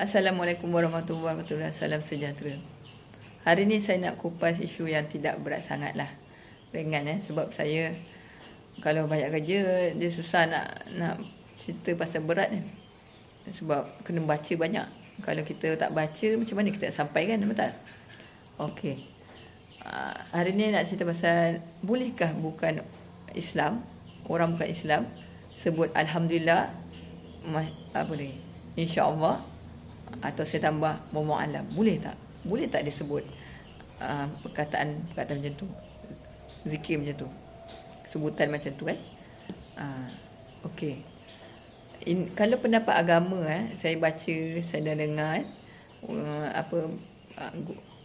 Assalamualaikum warahmatullahi wabarakatuh. Salam sejahtera. Hari ni saya nak kupas isu yang tidak berat sangat lah. Ringan sebab saya kalau banyak kerja dia susah nak cerita pasal berat ni. Sebab kena baca banyak. Kalau kita tak baca macam mana kita nak sampaikan, betul tak? Okey. Hari ni nak cerita pasal bolehkah bukan Islam, orang bukan Islam sebut alhamdulillah, apa ni? Insya-Allah, atau saya tambah wallahu alam. Boleh tak? Boleh tak dia sebut perkataan macam tu? Zikir macam tu. Sebutan macam tu kan? Okey. Kalau pendapat agama saya baca, saya dah dengar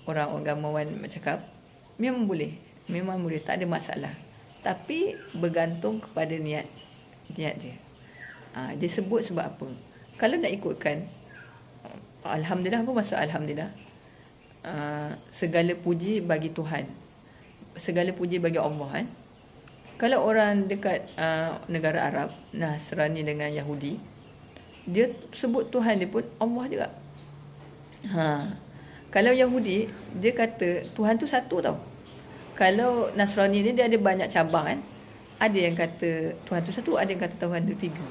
orang agamawan cakap memang boleh. Memang boleh, tak ada masalah. Tapi bergantung kepada niat dia. Dia sebut sebab apa? Kalau nak ikutkan alhamdulillah, apa maksud alhamdulillah? Segala puji bagi Tuhan. Segala puji bagi Allah kan? Kalau orang dekat negara Arab, Nasrani dengan Yahudi, dia sebut Tuhan dia pun Allah juga. Kalau Yahudi, dia kata Tuhan tu satu tau. Kalau Nasrani ni dia ada banyak cabang kan? Ada yang kata Tuhan tu satu, ada yang kata Tuhan tu tiga.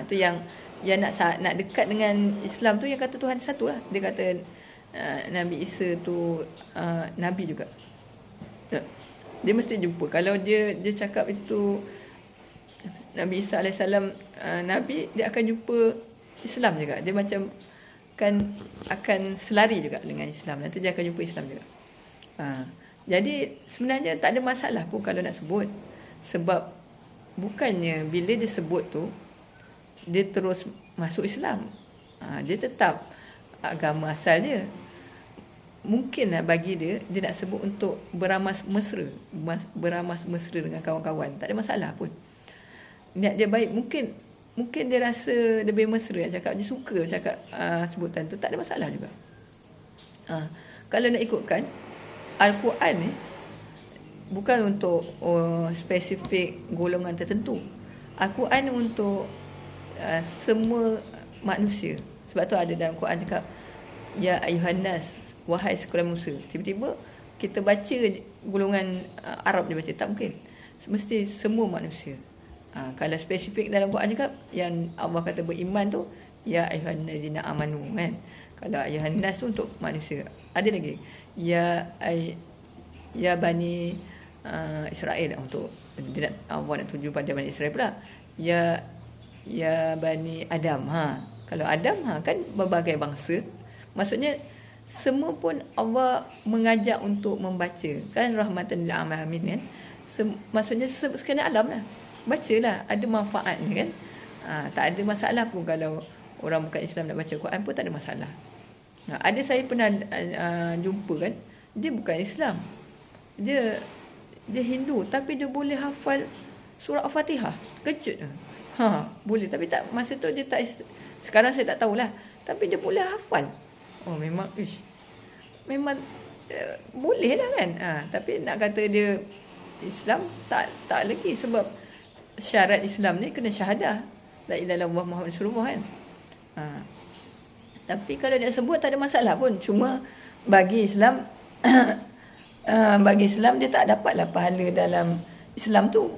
Tu yang nak dekat dengan Islam tu yang kata Tuhan satu lah. Dia kata Nabi Isa tu Nabi juga. Dia mesti jumpa. Kalau dia cakap itu Nabi Isa AS Nabi, dia akan jumpa Islam juga. Dia macam akan selari juga dengan Islam. Nanti dia akan jumpa Islam juga. Jadi sebenarnya tak ada masalah pun kalau nak sebut. Sebab bukannya bila dia sebut tu dia terus masuk Islam. Dia tetap agama asal dia. Mungkinlah bagi dia nak sebut untuk beramas mesra dengan kawan-kawan. Tak ada masalah pun. Niat dia baik. Mungkin dia rasa lebih mesra cakap, dia suka cakap sebutan tu, tak ada masalah juga. Kalau nak ikutkan Al-Quran ni bukan untuk spesifik golongan tertentu. Al-Quran untuk semua manusia. Sebab tu ada dalam Quran cakap ya ayuhan nas, wahai sekalian manusia. Tiba-tiba kita baca golongan Arab dia baca, tak mungkin. Mesti semua manusia. Kalau spesifik dalam Quran cakap yang Allah kata beriman tu ya ayuhan nazina amanu kan. Kalau ayuhan nas tu untuk manusia. Ada lagi ya bani Israel, untuk Allah nak tuju pada Bani Israel pula. Ya Bani Adam. Kalau Adam kan berbagai bangsa. Maksudnya semua pun Allah mengajak untuk membaca. Kan rahmatan lil alamin kan. Maksudnya sekalian alam lah. Bacalah, ada manfaatnya kan. Tak ada masalah pun kalau orang bukan Islam nak baca Quran pun tak ada masalah. Ada saya pernah jumpa kan, dia bukan Islam. Dia Hindu tapi dia boleh hafal surah Al-Fatihah. Kejut. Boleh, tapi tak masa tu dia tak, sekarang saya tak tahulah, tapi dia boleh hafal. Memang boleh lah kan. Tapi nak kata dia Islam tak lagi, sebab syarat Islam ni kena syahadah la ilaha illallah Muhammad Rasulullah kan. Tapi kalau dia sebut tak ada masalah pun. Cuma bagi Islam bagi Islam dia tak dapatlah pahala dalam Islam tu.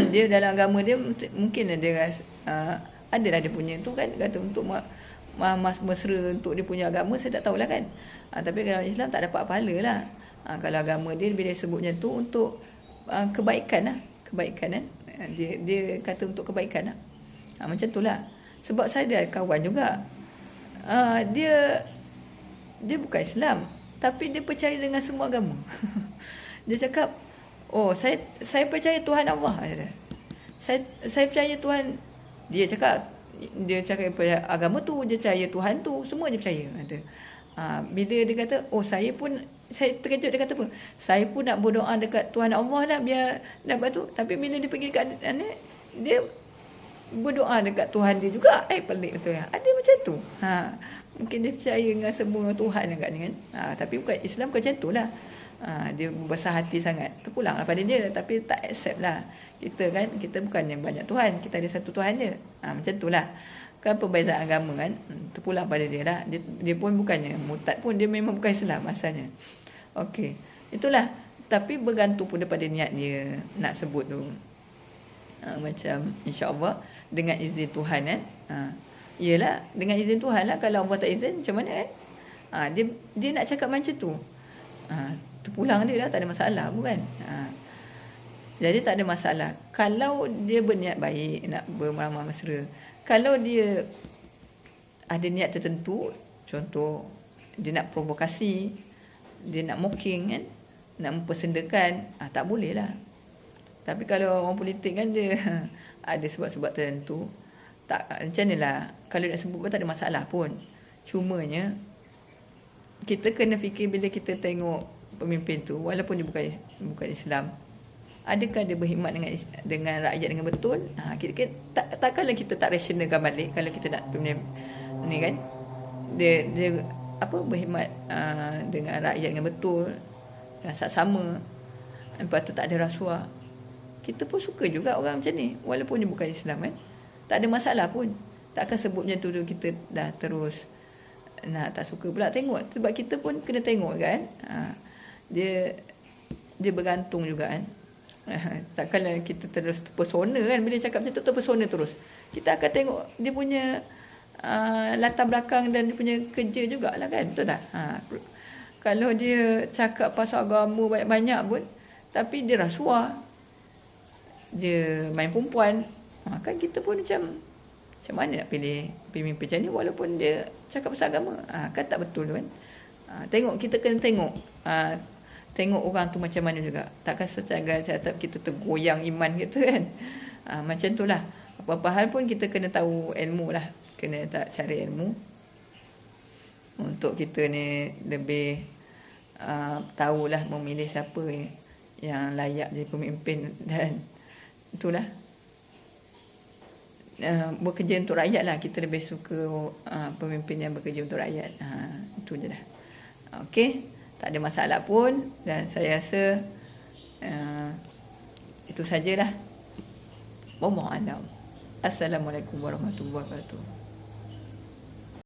Dia dalam agama dia mungkin dia adalah dia punya tu kan, kata untuk mas mesra untuk dia punya agama, saya tak tahulah kan. Tapi kalau Islam tak dapat pahala lah. Kalau agama dia bila sebutnya tu untuk kebaikan lah, kebaikan kan. Dia kata untuk kebaikan lah. Macam tu lah. Sebab saya ada kawan juga, dia bukan Islam tapi dia percaya dengan semua agama. Dia cakap, saya percaya Tuhan Allah. Saya percaya Tuhan. Dia cakap percaya agama tu, dia percaya Tuhan tu, semua dia percaya. Bila dia kata, saya terkejut, dia kata apa? Saya pun nak berdoa dekat Tuhan Allah lah biar dapat tu. Tapi bila dia pergi dekat dia berdoa dekat Tuhan dia juga. Pelik betul lah. Ada macam tu. Mungkin dia percaya dengan semua Tuhan agaknya kan. Tapi bukan Islam bukan macam tu lah. Dia besar hati sangat, terpulanglah pada dia. Tapi tak accept lah. Kita bukan yang banyak Tuhan, kita ada satu Tuhan je. Macam tu lah. Kan perbezaan agama kan, terpulang pada dia lah. Dia pun bukannya murtad pun, dia memang bukan Islam asalnya. Okey, itulah. Tapi bergantung pun daripada niat dia nak sebut tu. Macam insya-Allah dengan izin Tuhan kan. Iyalah dengan izin Tuhan lah. Kalau Allah tak izin macam mana kan? Dia nak cakap macam tu. Terpulang dia lah, tak ada masalah bukan? Jadi tak ada masalah. Kalau dia berniat baik nak beramal mesra. Kalau dia ada niat tertentu, contoh dia nak provokasi, dia nak mocking kan, nak mempersendakan, tak boleh lah. Tapi kalau orang politik kan dia ada sebab-sebab tertentu, tak macam manalah. Kalau nak sebut pun tak ada masalah pun. Cumanya kita kena fikir bila kita tengok pemimpin tu, walaupun dia bukan Islam, adakah dia berkhidmat dengan rakyat dengan betul? Takkanlah kita tak rasionalkan balik kalau kita nak ni kan. Dia berkhidmat dengan rakyat dengan betul, dengan saksama. Lepas tu tak ada rasuah. Kita pun suka juga orang macam ni walaupun dia bukan Islam kan. Tak ada masalah pun. Takkan sebut macam tu kita dah terus nak tak suka pula tengok. Sebab kita pun kena tengok kan. Dia bergantung juga kan. Takkanlah kita terus terpesona kan. Bila cakap macam tu terpesona terus. Kita akan tengok dia punya latar belakang dan dia punya kerja jugalah kan. Betul tak? Kalau dia cakap pasal agama banyak-banyak pun, tapi dia rasuah, dia main perempuan, kan kita pun macam mana nak pilih pemimpin macam ni walaupun dia cakap pasal agama? Kan tak betul kan. Tengok, kita kena tengok tengok orang tu macam mana juga. Takkan secara kita tergoyang iman kita kan. Macam tu lah. Apa-apa hal pun kita kena tahu ilmu lah. Kena tak cari ilmu untuk kita ni lebih tahulah memilih siapa yang layak jadi pemimpin. Dan itulah, bekerja untuk rakyat lah. Kita lebih suka pemimpin yang bekerja untuk rakyat. Itu je lah. Okey, tak ada masalah pun. Dan saya rasa itu sajalah. Wallahu a'lam. Assalamualaikum warahmatullahi wabarakatuh.